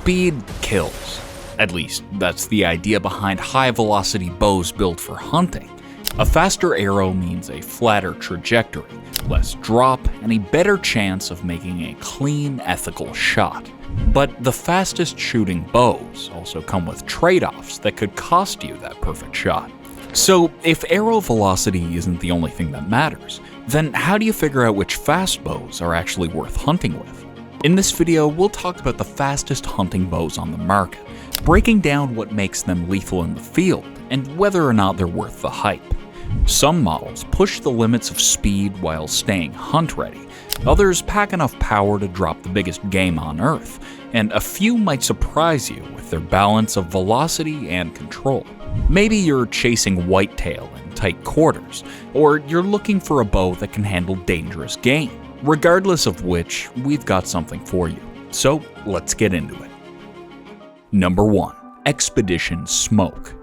Speed kills. At least, that's the idea behind high-velocity bows built for hunting. A faster arrow means a flatter trajectory, less drop, and a better chance of making a clean, ethical shot. But the fastest shooting bows also come with trade-offs that could cost you that perfect shot. So, if arrow velocity isn't the only thing that matters, then how do you figure out which fast bows are actually worth hunting with? In this video, we'll talk about the fastest hunting bows on the market, breaking down what makes them lethal in the field, and whether or not they're worth the hype. Some models push the limits of speed while staying hunt-ready, others pack enough power to drop the biggest game on Earth, and a few might surprise you with their balance of velocity and control. Maybe you're chasing whitetail in tight quarters, or you're looking for a bow that can handle dangerous game. Regardless of which, we've got something for you. So let's get into it. Number 1. Expedition Smoke.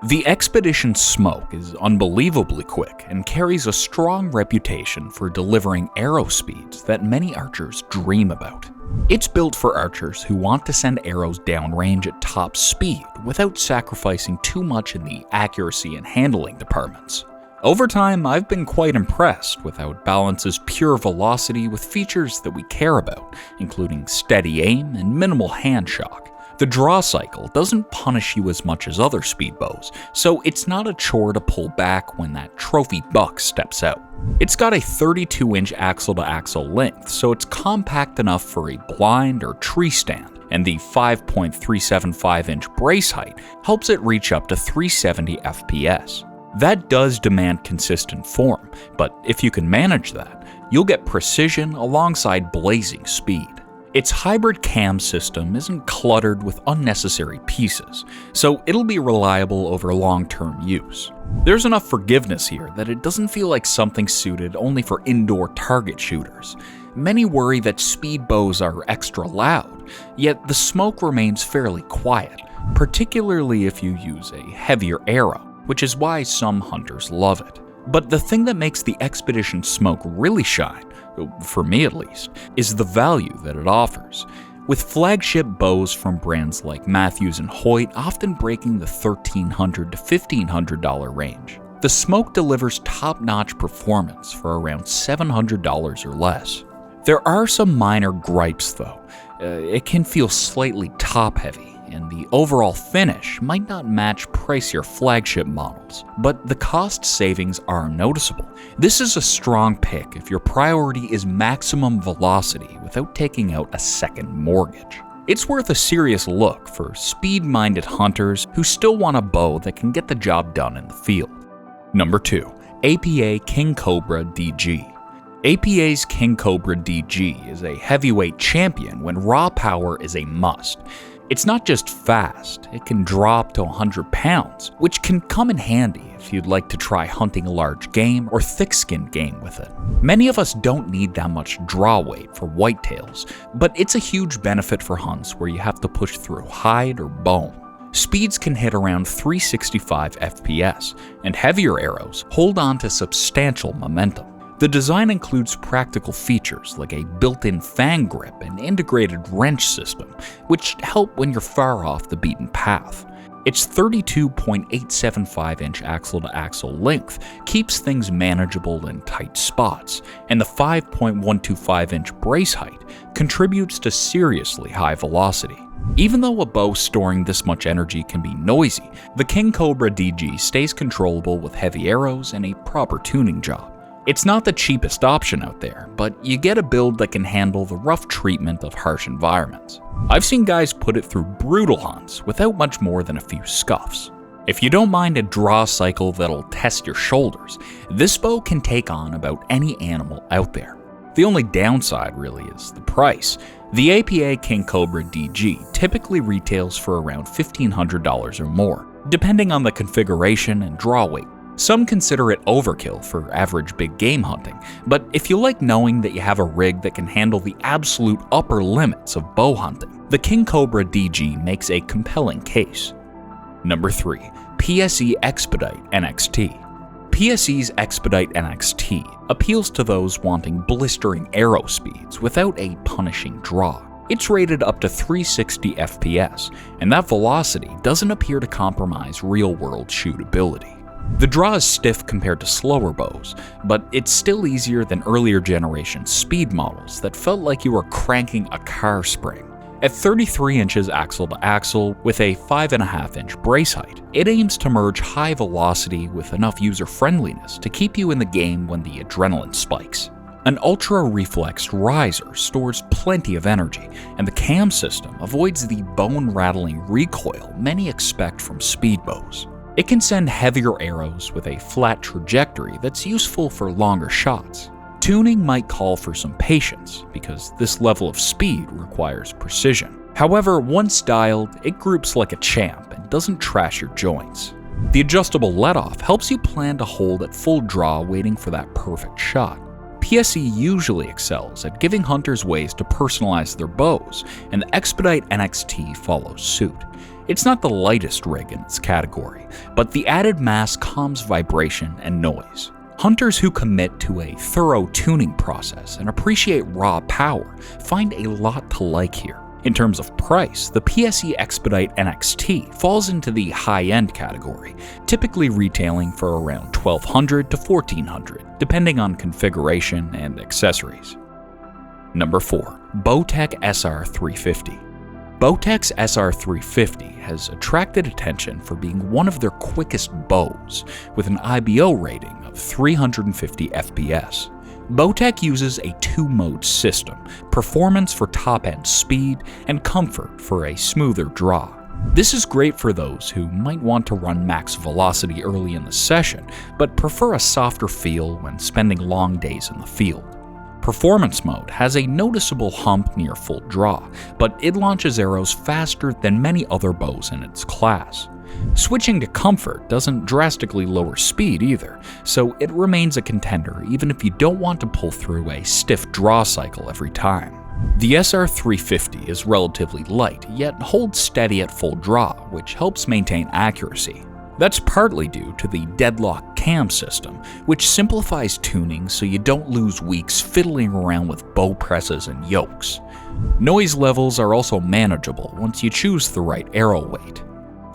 The Expedition Smoke is unbelievably quick and carries a strong reputation for delivering arrow speeds that many archers dream about. It's built for archers who want to send arrows downrange at top speed without sacrificing too much in the accuracy and handling departments. Over time, I've been quite impressed with how it balances pure velocity with features that we care about, including steady aim and minimal hand shock. The draw cycle doesn't punish you as much as other speed bows, so it's not a chore to pull back when that trophy buck steps out. It's got a 32-inch axle-to-axle length, so it's compact enough for a blind or tree stand, and the 5.375-inch brace height helps it reach up to 370 FPS. That does demand consistent form, but if you can manage that, you'll get precision alongside blazing speed. Its hybrid cam system isn't cluttered with unnecessary pieces, so it'll be reliable over long-term use. There's enough forgiveness here that it doesn't feel like something suited only for indoor target shooters. Many worry that speed bows are extra loud, yet the smoke remains fairly quiet, particularly if you use a heavier arrow, which is why some hunters love it. But the thing that makes the Expedition Smoke really shine, for me at least, is the value that it offers. With flagship bows from brands like Mathews and Hoyt often breaking the $1,300 to $1,500 range, the Smoke delivers top-notch performance for around $700 or less. There are some minor gripes though. It can feel slightly top-heavy, and the overall finish might not match pricier flagship models, but the cost savings are noticeable. This is a strong pick if your priority is maximum velocity without taking out a second mortgage. It's worth a serious look for speed-minded hunters who still want a bow that can get the job done in the field. Number 2. APA King Cobra DG. APA's King Cobra DG is a heavyweight champion when raw power is a must. It's not just fast, it can drop to 100 pounds, which can come in handy if you'd like to try hunting a large game or thick-skinned game with it. Many of us don't need that much draw weight for whitetails, but it's a huge benefit for hunts where you have to push through hide or bone. Speeds can hit around 365 FPS, and heavier arrows hold on to substantial momentum. The design includes practical features like a built-in fang grip and integrated wrench system, which help when you're far off the beaten path. Its 32.875-inch axle-to-axle length keeps things manageable in tight spots, and the 5.125-inch brace height contributes to seriously high velocity. Even though a bow storing this much energy can be noisy, the King Cobra DG stays controllable with heavy arrows and a proper tuning job. It's not the cheapest option out there, but you get a build that can handle the rough treatment of harsh environments. I've seen guys put it through brutal hunts without much more than a few scuffs. If you don't mind a draw cycle that'll test your shoulders, this bow can take on about any animal out there. The only downside really is the price. The APA King Cobra DG typically retails for around $1,500 or more, depending on the configuration and draw weight. Some consider it overkill for average big game hunting, but if you like knowing that you have a rig that can handle the absolute upper limits of bow hunting, the King Cobra DG makes a compelling case. Number 3. PSE Expedite NXT. PSE's Expedite NXT appeals to those wanting blistering arrow speeds without a punishing draw. It's rated up to 360 FPS, and that velocity doesn't appear to compromise real-world shootability. The draw is stiff compared to slower bows, but it's still easier than earlier generation speed models that felt like you were cranking a car spring. At 33 inches axle to axle with a 5.5-inch brace height, it aims to merge high velocity with enough user-friendliness to keep you in the game when the adrenaline spikes. An ultra-reflexed riser stores plenty of energy, and the cam system avoids the bone-rattling recoil many expect from speed bows. It can send heavier arrows with a flat trajectory that's useful for longer shots. Tuning might call for some patience, because this level of speed requires precision. However, once dialed, it groups like a champ and doesn't trash your joints. The adjustable let-off helps you plan to hold at full draw waiting for that perfect shot. PSE usually excels at giving hunters ways to personalize their bows, and the Expedite NXT follows suit. It's not the lightest rig in its category, but the added mass calms vibration and noise. Hunters who commit to a thorough tuning process and appreciate raw power find a lot to like here. In terms of price, the PSE Expedite NXT falls into the high-end category, typically retailing for around $1,200 to $1,400, depending on configuration and accessories. Number 4. Bowtech SR350. Bowtech's SR350 has attracted attention for being one of their quickest bows, with an IBO rating of 350 FPS. Bowtech uses a two-mode system, performance for top-end speed and comfort for a smoother draw. This is great for those who might want to run max velocity early in the session, but prefer a softer feel when spending long days in the field. Performance mode has a noticeable hump near full draw, but it launches arrows faster than many other bows in its class. Switching to comfort doesn't drastically lower speed either, so it remains a contender even if you don't want to pull through a stiff draw cycle every time. The SR350 is relatively light, yet holds steady at full draw, which helps maintain accuracy. That's partly due to the deadlock cam system, which simplifies tuning so you don't lose weeks fiddling around with bow presses and yokes. Noise levels are also manageable once you choose the right arrow weight.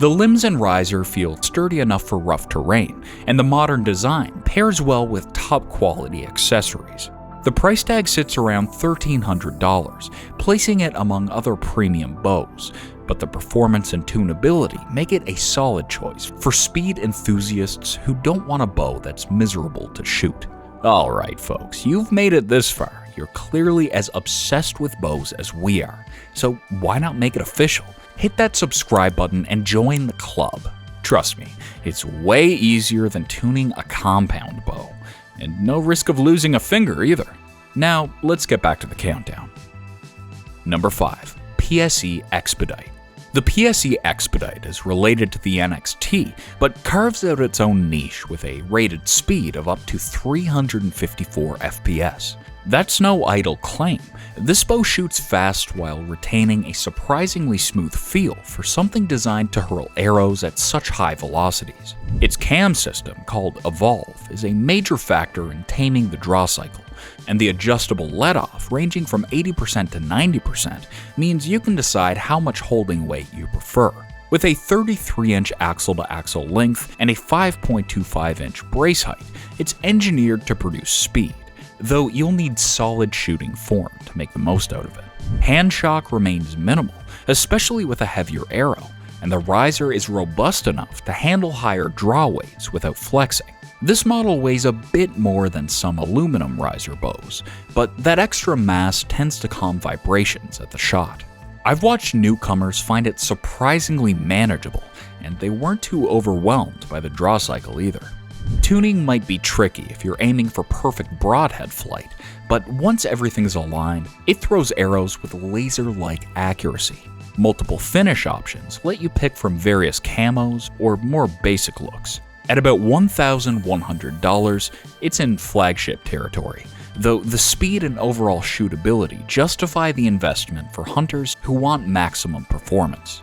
The limbs and riser feel sturdy enough for rough terrain, and the modern design pairs well with top-quality accessories. The price tag sits around $1,300, placing it among other premium bows, but the performance and tunability make it a solid choice for speed enthusiasts who don't want a bow that's miserable to shoot. Alright folks, you've made it this far. You're clearly as obsessed with bows as we are, so why not make it official? Hit that subscribe button and join the club. Trust me, it's way easier than tuning a compound bow, and no risk of losing a finger either. Now, let's get back to the countdown. Number 5. PSE Expedite. The PSE Expedite is related to the NXT, but carves out its own niche with a rated speed of up to 354 FPS. That's no idle claim. This bow shoots fast while retaining a surprisingly smooth feel for something designed to hurl arrows at such high velocities. Its cam system, called Evolve, is a major factor in taming the draw cycle, and the adjustable let-off, ranging from 80% to 90%, means you can decide how much holding weight you prefer. With a 33-inch axle-to-axle length and a 5.25-inch brace height, it's engineered to produce speed, though you'll need solid shooting form to make the most out of it. Hand shock remains minimal, especially with a heavier arrow, and the riser is robust enough to handle higher draw weights without flexing. This model weighs a bit more than some aluminum riser bows, but that extra mass tends to calm vibrations at the shot. I've watched newcomers find it surprisingly manageable, and they weren't too overwhelmed by the draw cycle either. Tuning might be tricky if you're aiming for perfect broadhead flight, but once everything's aligned, it throws arrows with laser-like accuracy. Multiple finish options let you pick from various camos or more basic looks. At about $1,100, it's in flagship territory, though the speed and overall shootability justify the investment for hunters who want maximum performance.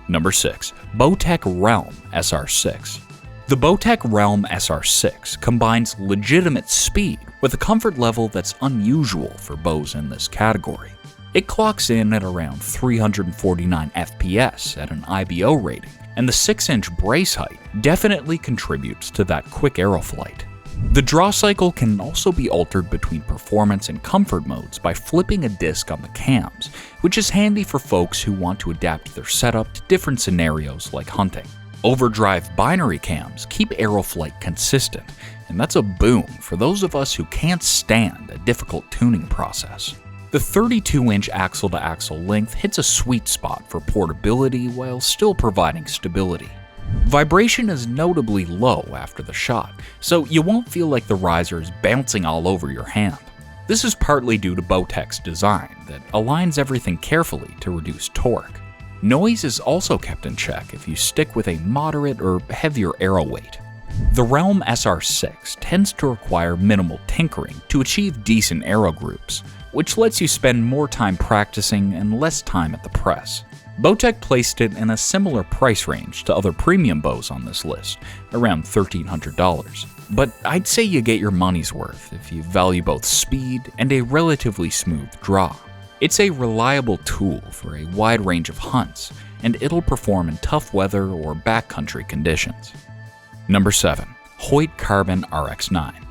Number 6. Bowtech Realm SR6. The Bowtech Realm SR6 combines legitimate speed with a comfort level that's unusual for bows in this category. It clocks in at around 349 FPS at an IBO rating, and the 6-inch brace height definitely contributes to that quick arrow flight. The draw cycle can also be altered between performance and comfort modes by flipping a disc on the cams, which is handy for folks who want to adapt their setup to different scenarios like hunting. Overdrive binary cams keep arrow flight consistent, and that's a boon for those of us who can't stand a difficult tuning process. The 32-inch axle-to-axle length hits a sweet spot for portability while still providing stability. Vibration is notably low after the shot, so you won't feel like the riser is bouncing all over your hand. This is partly due to Bowtech's design that aligns everything carefully to reduce torque. Noise is also kept in check if you stick with a moderate or heavier arrow weight. The Realm SR6 tends to require minimal tinkering to achieve decent arrow groups, which lets you spend more time practicing and less time at the press. Bowtech placed it in a similar price range to other premium bows on this list, around $1,300. But I'd say you get your money's worth if you value both speed and a relatively smooth draw. It's a reliable tool for a wide range of hunts, and it'll perform in tough weather or backcountry conditions. Number 7. Hoyt Carbon RX-9.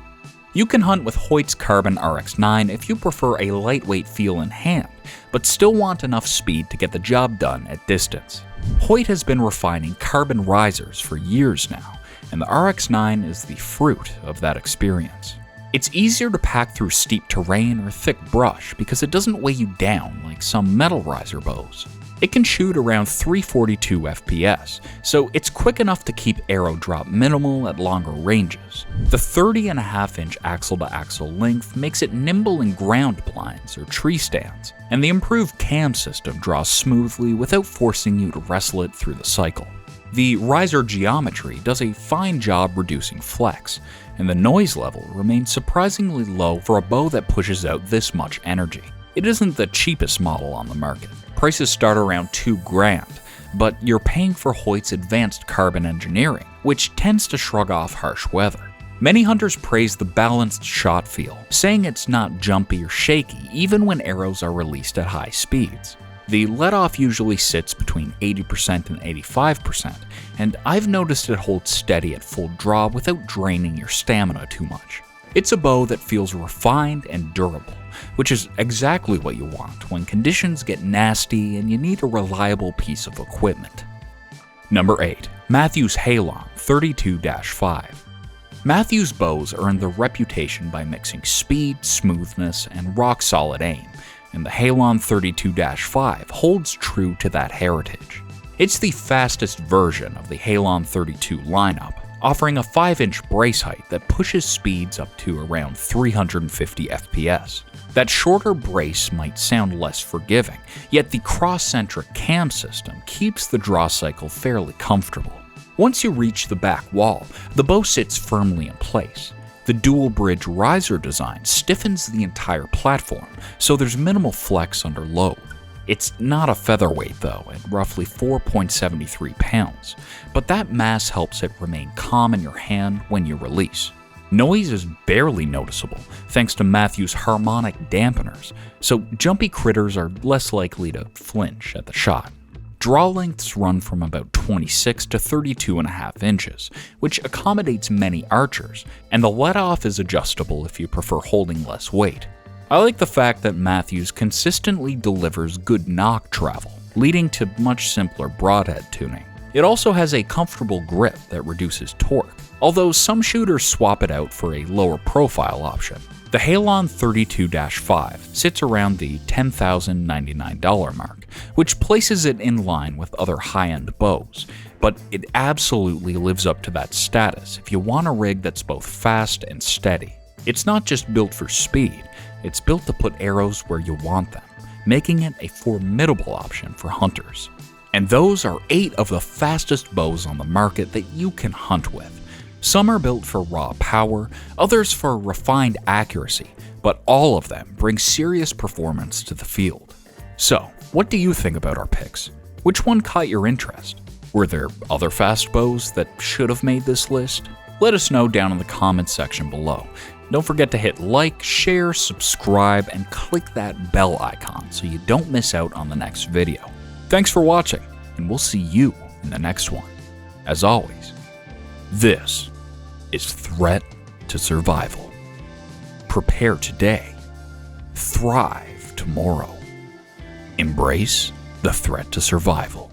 You can hunt with Hoyt's Carbon RX-9 if you prefer a lightweight feel in hand, but still want enough speed to get the job done at distance. Hoyt has been refining carbon risers for years now, and the RX-9 is the fruit of that experience. It's easier to pack through steep terrain or thick brush because it doesn't weigh you down like some metal riser bows. It can shoot around 342 FPS, so it's quick enough to keep arrow drop minimal at longer ranges. The 30.5-inch axle-to-axle length makes it nimble in ground blinds or tree stands, and the improved cam system draws smoothly without forcing you to wrestle it through the cycle. The riser geometry does a fine job reducing flex, and the noise level remains surprisingly low for a bow that pushes out this much energy. It isn't the cheapest model on the market. Prices start around $2,000, but you're paying for Hoyt's advanced carbon engineering, which tends to shrug off harsh weather. Many hunters praise the balanced shot feel, saying it's not jumpy or shaky even when arrows are released at high speeds. The let-off usually sits between 80% and 85%, and I've noticed it holds steady at full draw without draining your stamina too much. It's a bow that feels refined and durable, which is exactly what you want when conditions get nasty and you need a reliable piece of equipment. Number 8. Mathews Halon 32-5. Mathews bows earned the reputation by mixing speed, smoothness, and rock-solid aim, and the Halon 32-5 holds true to that heritage. It's the fastest version of the Halon 32 lineup, offering a 5-inch brace height that pushes speeds up to around 350 FPS. That shorter brace might sound less forgiving, yet the cross-centric cam system keeps the draw cycle fairly comfortable. Once you reach the back wall, the bow sits firmly in place. The dual bridge riser design stiffens the entire platform, so there's minimal flex under load. It's not a featherweight though, at roughly 4.73 pounds, but that mass helps it remain calm in your hand when you release. Noise is barely noticeable thanks to Mathews' harmonic dampeners, so jumpy critters are less likely to flinch at the shot. Draw lengths run from about 26 to 32.5 inches, which accommodates many archers, and the let-off is adjustable if you prefer holding less weight. I like the fact that Mathews consistently delivers good knock travel, leading to much simpler broadhead tuning. It also has a comfortable grip that reduces torque, although some shooters swap it out for a lower profile option. The Halon 32-5 sits around the $10,099 mark, which places it in line with other high-end bows, but it absolutely lives up to that status if you want a rig that's both fast and steady. It's not just built for speed, it's built to put arrows where you want them, making it a formidable option for hunters. And those are 8 of the fastest bows on the market that you can hunt with. Some are built for raw power, others for refined accuracy, but all of them bring serious performance to the field. So, what do you think about our picks? Which one caught your interest? Were there other fast bows that should have made this list? Let us know down in the comments section below. Don't forget to hit like, share, subscribe, and click that bell icon so you don't miss out on the next video. Thanks for watching, and we'll see you in the next one. As always, this is Threat to Survival. Prepare today, thrive tomorrow. Embrace the threat to survival.